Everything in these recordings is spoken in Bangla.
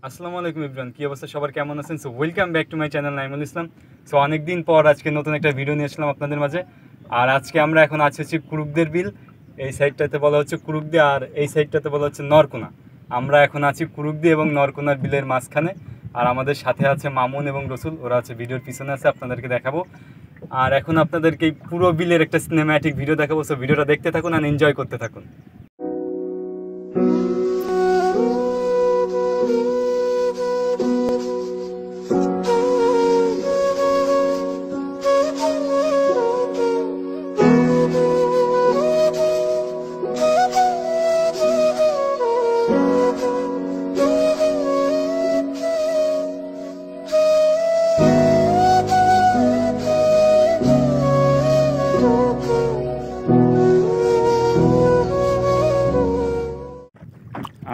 আসসালামু আলাইকুম এভরিওয়ান, কি অবস্থা সবার, কেমন আছেন? So welcome back to my channel Naimul Islam. So অনেকদিন পর আজকে নতুন একটা ভিডিও নিয়ে আসলাম আপনাদের মাঝে। আর আজকে আমরা এখন আছি হচ্ছে কুরুকদের বিল। এই সাইডটাতে বলা হচ্ছে কুরুকদি, আর এই সাইডটাতে বলা হচ্ছে নরকুনা। আমরা এখন আছি কুরুকদি এবং নরকুনার বিলের মাঝখানে। আর আমাদের সাথে আছে মামুন এবং রসুল, ওরা আছে ভিডিওর পিছনে আছে, আপনাদেরকে দেখাবো। আর এখন আপনাদেরকে এই পুরো বিলের একটা সিনেম্যাটিক ভিডিও দেখাবো। সো ভিডিওটা দেখতে থাকুন আর এনজয় করতে থাকুন।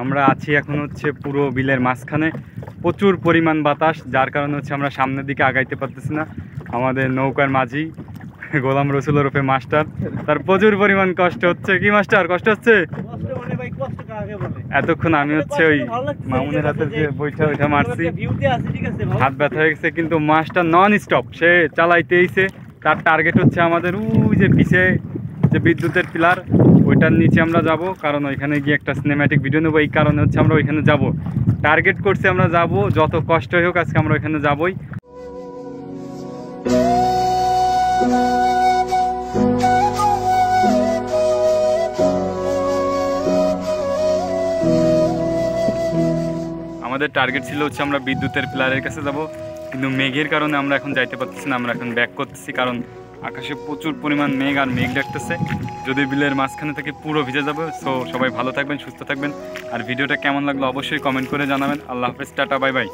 আমরা আছি এখন হচ্ছে পুরো বিলের মাঝখানে। প্রচুর পরিমাণ বাতাস, যার কারণে হচ্ছে আমরা সামনের দিকে আগাইতে পারতেছি না। আমাদের নৌকার মাঝি গোলাম রসুল ওরফে মাস্টার, তার প্রচুর পরিমাণ কষ্ট হচ্ছে। কি মাস্টার, কষ্ট হচ্ছে? এতক্ষণ আমি হচ্ছে ওই মামুনের হাতে যে বইটা ওইটা মারছি, হাত ব্যথা হয়ে গেছে, কিন্তু মাস্টার নন স্টপ সে চালাইতেইছে। তার টার্গেট হচ্ছে আমাদের ওই যে পিছে যে বিদ্যুতের পিলার, ওইটার নিচে আমরা যাব, কারণ ওইখানে গিয়ে একটা সিনেম্যাটিক ভিডিও নেবো। এই কারণে হচ্ছে আমরা ওইখানে যাব, টার্গেট করছি আমরা যাব, যত কষ্ট হোক আজকে আমরা ওইখানে যাবই। আমাদের টার্গেট ছিল হচ্ছে আমরা বিদ্যুতের পিলারের কাছে যাব, কিন্তু মেঘের কারণে আমরা এখন যাইতে পারতেছি না। আমরা এখন ব্যাক করতেছি, কারণ আকাশে প্রচুর পরিমাণ মেঘ আর মেঘ ডাকতেছে। যদি বিলের মাঝখানে থেকে পুরো ভিজে যাবে। সো সবাই ভালো থাকবেন, সুস্থ থাকবেন। আর ভিডিওটা কেমন লাগলো অবশ্যই কমেন্ট করে জানাবেন। আল্লাহ হাফেজ, টাটা, বাই বাই।